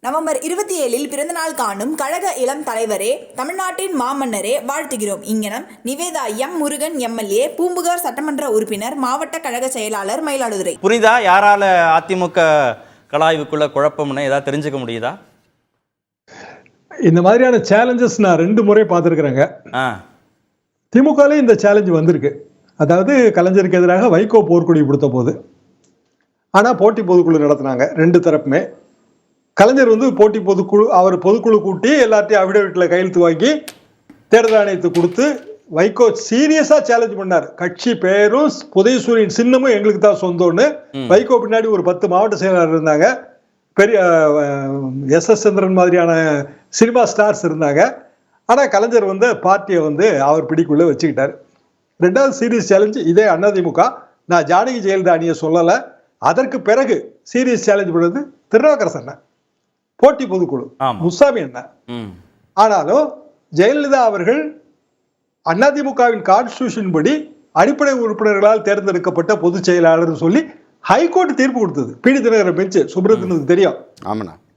November 27 பிறந்தநாள் காணும் கழக இளம் தலைவரே, தமிழ்நாட்டின் மாமன்னரே வாழ்த்துகிறோம். இங்கனம் நிவேதா எம். முருகன் எம்எல்ஏ, பூம்புகார் சட்டமன்ற உறுப்பினர், மாவட்ட கழக செயலாளர், மயிலாடுதுறை. புரியுதா? யாரால அதிமுக கலாய்வுக்குள்ள குழப்பம்னு ஏதாவது தெரிஞ்சுக்க முடியுதா? இந்த மாதிரியான சேலஞ்சஸ் நான் 2 முறை பார்த்துருக்குறேங்க. திமுகலே இந்த சேலஞ்சு வந்திருக்கு. அதாவது கலைஞருக்கு எதிராக வைகோ போர்க்கொடி கொடுத்த போது, ஆனால் போட்டி பொதுக்குழு நடத்தினாங்க 2 தரப்புமே. கலைஞர் போட்டி பொதுக்குழு, அவர் பொதுக்குழு கூட்டி எல்லாத்தையும் அபிடவிட்டில் கையெழுத்து வாங்கி தேர்தல் ஆணையத்தை கொடுத்து வைகோ சீரியஸாக சேலஞ்ச் பண்ணார். கட்சி பேரும் புதைசூரியின் சின்னமும் எங்களுக்கு தான் சொந்தம்னு. வைகோ பின்னாடி ஒரு 10 மாவட்ட செயலாளர் இருந்தாங்க, பெரிய எஸ்.எஸ். சந்திரன் மாதிரியான சினிமா ஸ்டார்ஸ் இருந்தாங்க. ஆனால் கலைஞர் பார்ட்டியை அவர் பிடிக்குள்ளே வச்சுக்கிட்டார். 2வது சீரியஸ் சேலஞ்சு இதே அதிமுக. நான் ஜானகி ஜெயலலிதா அணியை சொல்லலை. அதற்கு பிறகு சீரியஸ் சேலஞ்ச் பண்ணது திருநாவுக்கரசு அண்ணன், போட்டி பொதுக்குழு முசாமி அண்ணன். ஆனாலும் ஜெயலலிதா அவர்கள் அதிமுகவின் கான்ஸ்டிடியூஷன் படி அடிப்படை உறுப்பினர்களால் தேர்ந்தெடுக்கப்பட்ட பொதுச் செயலாளர் சொல்லி ஹைகோர்ட் தீர்ப்பு கொடுத்தது. பீடி தினகரன் பெஞ்சு, சுப்ரமணியனுக்கு தெரியும்.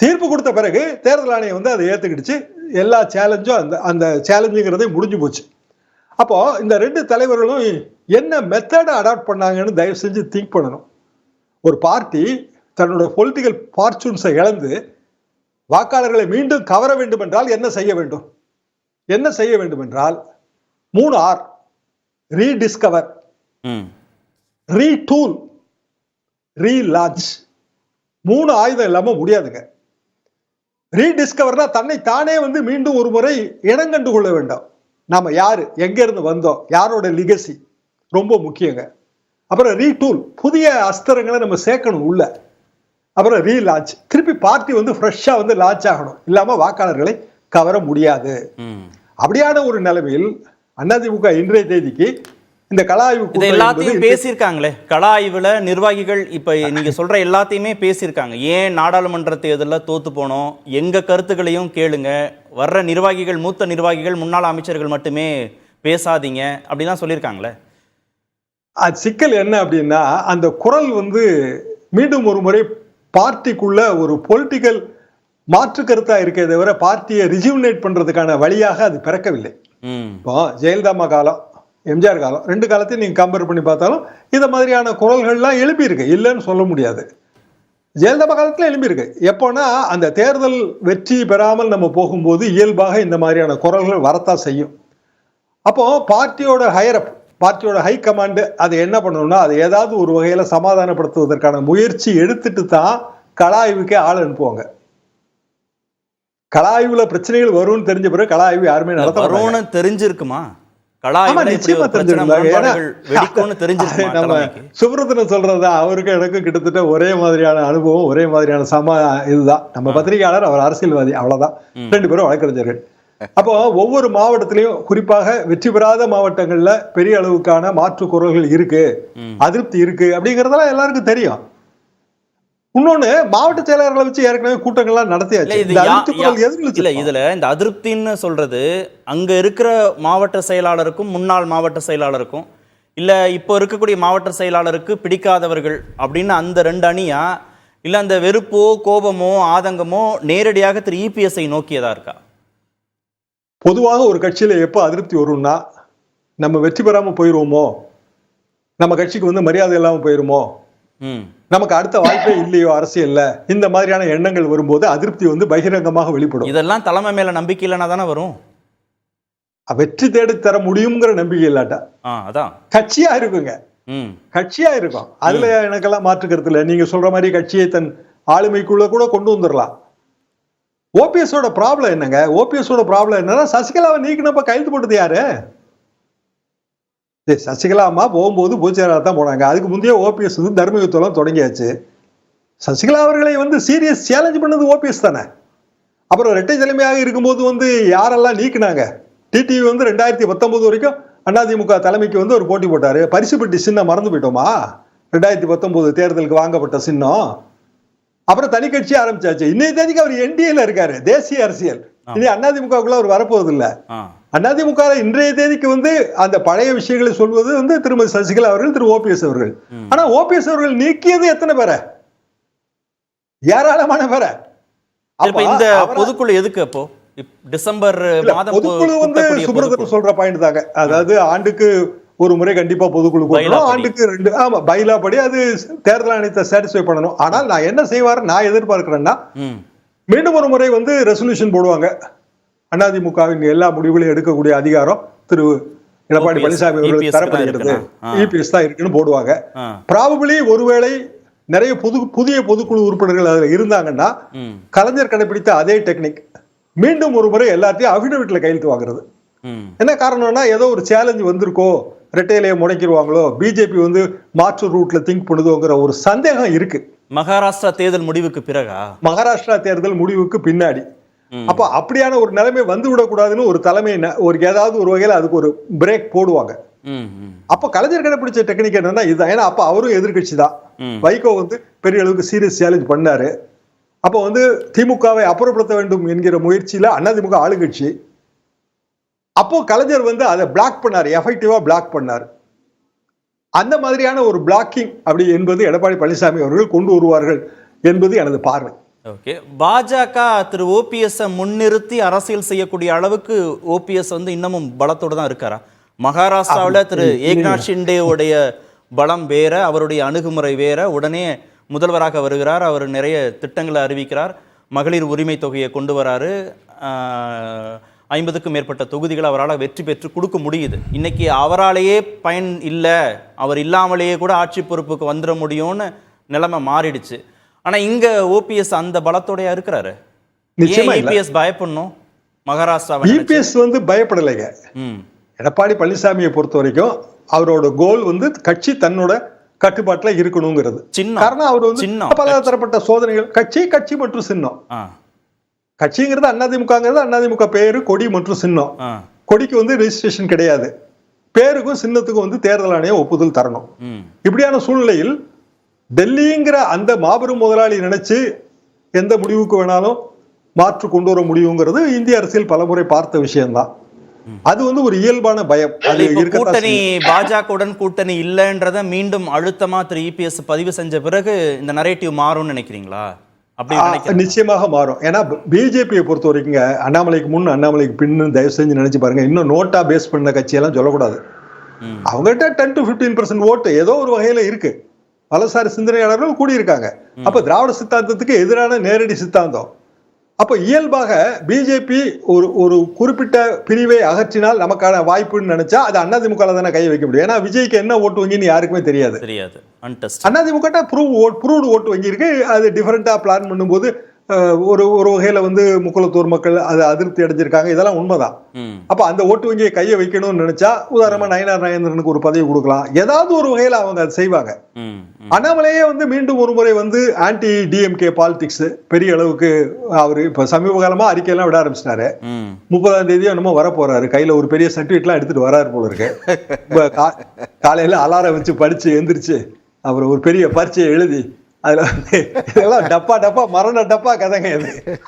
தீர்ப்பு கொடுத்த பிறகு தேர்தல் ஆணையம் அதை ஏற்றுக்கிடுச்சு. எல்லா சேலஞ்சும் அந்த சேலஞ்சுங்கிறதே முடிஞ்சு போச்சு. அப்போ இந்த 2 தலைவர்களும் என்ன மெத்தடை அடாப்ட் பண்ணாங்கன்னு தயவு செஞ்சு திங்க் பண்ணணும். ஒரு பார்ட்டி தன்னோட பொலிட்டிக்கல் ஃபார்ச்சூன்ஸை இழந்து வாக்காளர்களை மீண்டும் கவர வேண்டும் என்றால் என்ன செய்ய வேண்டும்? என்ன செய்ய வேண்டும் என்றால் 3 R: ரீடிஸ்கவர், ரீடூல், ரீலான்ச். 3 ஆயுதம் இல்லாம முடியாதுங்க. ரீடிஸ்கவர்னா தன்னை தானே மீண்டும் ஒரு முறை இனங்கண்டு கொள்ள வேண்டும். நாம யாரு, எங்க இருந்து வந்தோம், யாரோட லிகசி, ரொம்ப முக்கியங்க. அப்புறம் ரீடூல், புதிய அஸ்திரங்களை நம்ம சேர்க்கணும் உள்ள. அப்புறம் ரீலான்ச், திருப்பி பார்ட்டி ஃப்ரெஷ்ஷா லான்ச் ஆகணும். இல்லாம வாக்காளர்களை கவர முடியாது. அப்படியான ஒரு நிலைமையில் அதிமுக இன்றைய தேதிக்கு இந்த கலாய்வு எல்லாத்தையும் பேசியிருக்காங்களே. கலாய்வுல நிர்வாகிகள் இப்ப நீங்க சொல்ற எல்லாத்தையுமே பேசியிருக்காங்க. ஏன் நாடாளுமன்ற தேர்தலில் தோத்து போனோம், எங்க கருத்துக்களையும் கேளுங்க, வர்ற நிர்வாகிகள், மூத்த நிர்வாகிகள், முன்னாள் அமைச்சர்கள் மட்டுமே பேசாதீங்க அப்படிலாம் சொல்லியிருக்காங்களே. அது சிக்கல் என்ன அப்படின்னா, அந்த குரல் மீண்டும் ஒரு முறை பார்ட்டிக்குள்ள ஒரு பொலிட்டிக்கல் மாற்று கருத்தா இருக்கே தவிர பார்ட்டியை ரிஜுவினேட் பண்றதுக்கான வழியாக அது பிறக்கவில்லை. இப்போ ஜெயலலிதா காலம், எம்ஜிஆர் காலம், 2 காலத்தையும் நீங்க கம்பேர் பண்ணி பார்த்தாலும் இந்த மாதிரியான குரல்கள்லாம் எழுப்பி இருக்கு, இல்லைன்னு சொல்ல முடியாது. ஜெயலலிதா காலத்துல எழுப்பி இருக்கு. எப்போனா அந்த தேர்தல் வெற்றி பெறாமல் நம்ம போகும்போது இயல்பாக இந்த மாதிரியான குரல்கள் வரத்தான் செய்யும். அப்போ பார்ட்டியோட ஹையரப், பார்ட்டியோட ஹை கமாண்டு அதை என்ன பண்ணணும்னா, அதை ஏதாவது ஒரு வகையில சமாதானப்படுத்துவதற்கான முயற்சி எடுத்துட்டு தான் கலாய்வுக்கே ஆள் அனுப்புவாங்க. கலாய்வுல பிரச்சனைகள் வரும்னு தெரிஞ்ச பிறகு கலாய்வு யாருமே நடத்த தெரிஞ்சிருக்குமா? சுப்ரமணியன் சொல்றதா அவருக்கு எனக்கு கிட்டத்தட்ட ஒரே மாதிரியான அனுபவம், ஒரே மாதிரியான இதுதான். நம்ம பத்திரிகையாளர், அவர் அரசியல்வாதி, அவ்வளவுதான். 2 பேரும் வழக்கறிஞர்கள். அப்போ ஒவ்வொரு மாவட்டத்திலையும், குறிப்பாக வெற்றி பெறாத மாவட்டங்கள்ல பெரிய அளவுக்கான மாற்று குரல்கள் இருக்கு, அதிருப்தி இருக்கு அப்படிங்கறதெல்லாம் எல்லாருக்கும் தெரியும். இன்னொன்னு, மாவட்ட செயலாளர்களை வச்சு ஏற்கனவே கூட்டங்கள்லாம் நடத்தியாச்சு. இதுல இந்த அதிருப்தின்னு சொல்றது அங்க இருக்கிற மாவட்ட செயலாளருக்கும் முன்னாள் மாவட்ட செயலாளருக்கும், இல்ல இப்போ இருக்கக்கூடிய மாவட்ட செயலாளருக்கு பிடிக்காதவர்கள் அப்படின்னு அந்த 2 அணியா, இல்ல அந்த வெறுப்போ கோபமோ ஆதங்கமோ நேரடியாக திரு இபிஎஸ்ஐ நோக்கியதா இருக்கா? பொதுவாக ஒரு கட்சியில எப்போ அதிருப்தி வரும்னா, நம்ம வெற்றி பெறாம போயிருவோமோ, நம்ம கட்சிக்கு மரியாதை இல்லாம போயிருமோ, நமக்கு அடுத்த வாய்ப்பே இல்லையோ அரசியல்ல, இந்த மாதிரியான எண்ணங்கள் வரும்போது அதிருப்தி பகிரங்கமாக வெளிப்படும். இதெல்லாம் தலைமை மேல நம்பிக்கை இல்லைன்னா தானே வரும். வெற்றி தேடி தர முடியுங்கிற நம்பிக்கை இல்லாட்டா அதான் கட்சியா இருக்குங்க, கட்சியா இருக்கும். அதுல எனக்கெல்லாம் மாற்று கருத்து இல்லை. நீங்க சொல்ற மாதிரி கட்சியை தன் ஆளுமைக்குள்ள கூட கொண்டு வந்துடலாம். ஓபிஎஸோட ப்ராப்ளம் என்னங்க? ஓபிஎஸோட ப்ராப்ளம் என்னன்னா, சசிகலாவை நீக்கினப்ப கையெழுத்து போட்டது யாரு? சசிகலா அம்மா போகும்போது பொதுச்செயலாளர் தான் போனாங்க. அதுக்கு முந்தைய ஓபிஎஸ் தர்மயுத்தம் தொடங்கியாச்சு. சசிகலா அவர்களை சீரியஸ் சேலஞ்ச் பண்ணது ஓபிஎஸ் தானே. அப்புறம் இரட்டை தலைமையாக இருக்கும்போது யாரெல்லாம் நீக்கினாங்க? டிடிவி 2019 வரைக்கும் அதிமுக தலைமைக்கு ஒரு போட்டி போட்டாரு. பரிசு பெட்டி சின்னம் மறந்து போயிட்டோமா? 2019 தேர்தலுக்கு வாங்கப்பட்ட சின்னம். அப்புறம் தனி கட்சி ஆரம்பிச்சாச்சு. இன்னைய தேதிக்கு அவர் என்டிஏல இருக்காரு, தேசிய அரசியல். இனி அதிமுகவுக்குள்ள அவர் வரப்போவது இல்ல. அதிமுக இன்றைய தேதிக்கு அந்த பழைய விஷயங்களை சொல்வது திருமதி சசிகலா அவர்கள், திரு ஓபிஎஸ் அவர்கள். ஆனா ஓபிஎஸ் அவர்கள் நீக்கியது எத்தனை பேரை? ஏராளமான பேரை. இப்ப இந்த பொதுக்குழு எதுக்கு அப்போ டிசம்பர் மாதம் பொதுக்குழு வந்து சுப்ரதன் சொல்ற பாயிண்ட் தாங்க. அதாவது ஆண்டுக்கு ஒரு முறை கண்டிப்பா பொதுக்குழு கூட்டணும், ஆண்டுக்கு 2 ஆமா பைலா படி அது தேர்தல் ஆணையத்தை சாட்டிஸ்ஃபை பண்ணணும். ஆனால் நான் என்ன செய்வாரு நான் எதிர்பார்க்கிறேன்னா, மீண்டும் ஒரு முறை வந்து ரெசல்யூஷன் போடுவாங்க. அதிமுகவின் எல்லா முடிவுகளையும் எடுக்கக்கூடிய அதிகாரம் திரு எடப்பாடி பழனிசாமி அவர்களுக்கு தரப்படுகிறது, இபிஎஸ் தான் இருக்குன்னு போடுவாங்க. ப்ராபபிலி ஒருவேளை நிறைய புதிய பொதுக்குழு உறுப்பினர்கள் அதுல இருந்தாங்கன்னா கலைஞர் கடைபிடித்த அதே டெக்னிக் மீண்டும் ஒரு முறை எல்லாத்தையும் அபிடவிட்ல கையெழுத்து வாங்குறது. என்ன காரணம்னா, ஏதோ ஒரு சேலஞ்ச் வந்திருக்கோ, ரெட்டையிலேயே முடக்கிடுவாங்களோ, பிஜேபி வந்து மாற்று ரூட்ல திங்க் பண்ணுதோங்கிற ஒரு சந்தேகம் இருக்கு. மகாராஷ்டிரா தேர்தல் முடிவுக்கு பிறகா? மகாராஷ்டிரா தேர்தல் முடிவுக்கு பின்னாடி. அப்ப அப்படியான ஒரு நிலைமை வந்து விடக்கூடாதுன்னு ஒரு தலைமை ஒரு ஏதாவது ஒரு வகையில அதுக்கு ஒரு பிரேக் போடுவாங்க. அப்ப கலைஞர் கடைபிடிச்ச டெக்னிக் என்னன்னா இதுதான். ஏன்னா அப்ப அவரும் எதிர்கட்சி தான். வைகோ வந்து பெரிய அளவுக்கு சீரியஸ் சேலஞ்ச் பண்ணாரு. அப்ப வந்து திமுகவை அப்புறப்படுத்த வேண்டும் என்கிற முயற்சியில அதிமுக ஆளுங்கட்சி. அப்போ கலைஞர் வந்து அதை பிளாக் பண்ணாரு, எஃபெக்டிவா பிளாக் பண்ணாரு. அந்த மாதிரியான ஒரு பிளாக்கிங் அப்படி என்பது எடப்பாடி பழனிசாமி அவர்கள் கொண்டு வருவார்கள் என்பது எனது பார்வை. ஓகே, பாஜக திரு ஓபிஎஸ் முன்னிறுத்தி அரசியல் செய்யக்கூடிய அளவுக்கு ஓபிஎஸ் வந்து இன்னமும் பலத்தோடு தான் இருக்காரா? மகாராஷ்டிராவில் திரு ஏக்நாத் ஷிண்டேவுடைய பலம் வேற, அவருடைய அணுகுமுறை வேற. உடனே முதல்வராக வருகிறார், அவர் நிறைய திட்டங்களை அறிவிக்கிறார், மகளிர் உரிமை தொகையை கொண்டு வராரு, 50க்கும் மேற்பட்ட தொகுதிகளை அவரால் வெற்றி பெற்று கொடுக்க முடியுது. இன்னைக்கு அவராலேயே பயன் இல்லை, அவர் இல்லாமலேயே கூட ஆட்சி பொறுப்புக்கு வந்துட முடியும்னு நிலைமை மாறிடுச்சு. ஆனா இங்க ஓபிஎஸ் அந்த பலத்தோடயா இருக்கிறாரு. இபிஎஸ் பயப்படணும்? மகாராஷ்டிரா இபிஎஸ் வந்து பயப்படலைங்க. எடப்பாடி பழனிசாமியை பொறுத்த வரைக்கும் அவரோட கோல் வந்து கட்சி தன்னோட கட்டுப்பாட்டுல இருக்கணுங்கிறது. காரணம் அவர் வந்து பல தரப்பட்ட சோதனைகள், கட்சி மற்றும் சின்னம். கட்சிங்கிறது அதிமுகங்கிறது அதிமுக பேரு, கொடி மற்றும் சின்னம். கொடிக்கு வந்து ரெஜிஸ்ட்ரேஷன் கிடையாது, பேருக்கும் சின்னத்துக்கும் வந்து தேர்தல் ஆணையம் ஒப்புதல் தரணும். இப்படியான சூழ்நிலையில் டெல்லிங்கிற அந்த மாபெரும் முதலாளி நினைச்சு எந்த முடிவுக்கு வேணாலும் மாற்று கொண்டு வர முடியுங்கிறது இந்திய அரசியல் பலமுறை பார்த்த விஷயம்தான். அது வந்து ஒரு இயல்பான பயம். கூட்டணி பாஜகவுடன் கூட்டணி இல்லைன்றத மீண்டும் அழுத்தமா திரு இபிஎஸ் பதிவு செஞ்ச பிறகு இந்த நரேட்டிவ் மாறும்னு நினைக்கிறீங்களா? நிச்சயமாக மாறும். ஏன்னா பிஜேபியை பொறுத்த வரைக்கும் அண்ணாமலைக்கு முன் அண்ணாமலைக்கு பின்னு தயவு செஞ்சு நினைச்சு பாருங்க. இன்னும் நோட்டா பேஸ் பண்ண கட்சியெல்லாம் சொல்லக்கூடாது. அவங்ககிட்ட 10 to 15% ஓட்டு ஏதோ ஒரு வகையில இருக்கு. வலதுசாரி சிந்தனையாளர்கள் கூடியிருக்காங்க. அப்ப திராவிட சித்தாந்தத்துக்கு எதிரான நேரடி சித்தாந்தம். அப்ப இயல்பாக பிஜேபி ஒரு குறிப்பிட்ட பிரிவை அகற்றினால் நமக்கான வாய்ப்புன்னு நினைச்சா அது அதிமுக தானே கையை வைக்க முடியும். ஏன்னா விஜய்க்கு என்ன ஓட்டு வங்கின்னு யாருக்குமே தெரியாது. அதிமுக ப்ரூவ்டு ஓட்டு வங்கி இருக்கு. அது டிஃபரெண்டா பிளான் பண்ணும்போது ஒரு வகையில வந்து முக்குளத்தூர் மக்கள் அதை அதிருப்தி அடைஞ்சிருக்காங்க. இதெல்லாம் உண்மைதான். அப்ப அந்த ஓட்டு வங்கியை கையை வைக்கணும்னு நினைச்சா உதாரணமா நயினார் நாகேந்திரனுக்கு ஒரு பதவி கொடுக்கலாம். ஏதாவது ஒரு வகையில அவங்க அதை செய்வாங்க. அண்ணாமலையே வந்து மீண்டும் ஒரு முறை வந்து ஆன்டி டிஎம்கே பாலிடிக்ஸ் பெரிய அளவுக்கு அவரு இப்ப சமீப காலமா அறிக்கையெல்லாம் விட ஆரம்பிச்சிட்டாரு. 30ஆம் தேதி என்னமோ வர போறாரு, கையில ஒரு பெரிய சர்டிபிகேட் எல்லாம் எடுத்துட்டு வராரு போல இருக்கு. காலையில அலாரம் வச்சு படிச்சு எந்திரிச்சு அவர் ஒரு பெரிய பரீட்சையை எழுதி அதுல வந்து இதெல்லாம் டப்பா மரண டப்பா கதைங்க.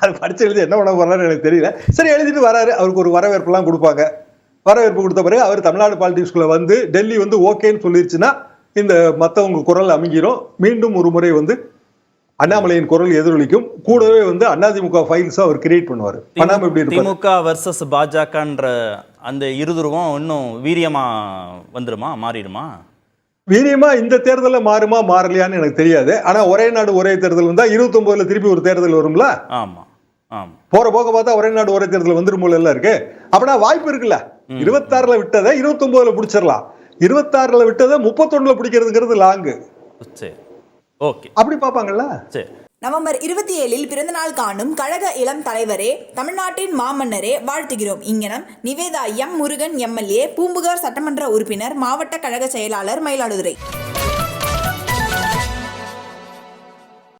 அது படிச்சு எழுதி என்ன பண்ண போறாரு எனக்கு தெரியல. சரி, எழுதிட்டு வராரு. அவருக்கு ஒரு வரவேற்பு எல்லாம் கொடுப்பாங்க. வரவேற்பு கொடுத்த பிறகு அவர் தமிழ்நாடு பாலிடிக்ஸ்குள்ள வந்து டெல்லி வந்து ஓகேன்னு சொல்லிருச்சுன்னா இந்த மத்தவங்க குரல் அமைங்கிரும். மீண்டும் ஒரு முறை வந்து அண்ணாமலையின் குரல் எதிரொலிக்கும். கூடவே வந்து அதிமுக ஃபைல்ஸ் அவர் கிரியேட் பண்ணுவார். திமுக வர்சஸ் பாஜகன்ற அந்த இருதுருவம் இன்னும் வீரியமா வந்துருமா, மாறிடுமா? வீரியமா இந்த தேர்தலில் மாறுமா மாறலையான்னு எனக்கு தெரியாது. ஆனா ஒரே நாடு ஒரே தேர்தல் வந்தா 29ல திருப்பி ஒரு தேர்தல் வரும்ல. ஆமா ஆமா, போற போக பார்த்தா ஒரே நாடு ஒரே தேர்தல் வந்துரும் போல எல்லாம் இருக்கு. அப்படின்னா வாய்ப்பு இருக்குல்ல. 26ல விட்டதை 29ல பிடிச்சிடலாம். 26ல விட்டதை 31ல பிடிக்கிறதுங்கிறது லாங்கு. அப்படி பாப்பாங்கல்ல. நவம்பர் 27 பிறந்தநாள் காணும் கழக இளம் தலைவரே, தமிழ்நாட்டின் மாமன்னரே வாழ்த்துகிறோம். இங்கனம் நிவேதா எம். முருகன் எம்எல்ஏ, பூம்புகார் சட்டமன்ற உறுப்பினர், மாவட்ட கழக செயலாளர், மயிலாடுதுறை.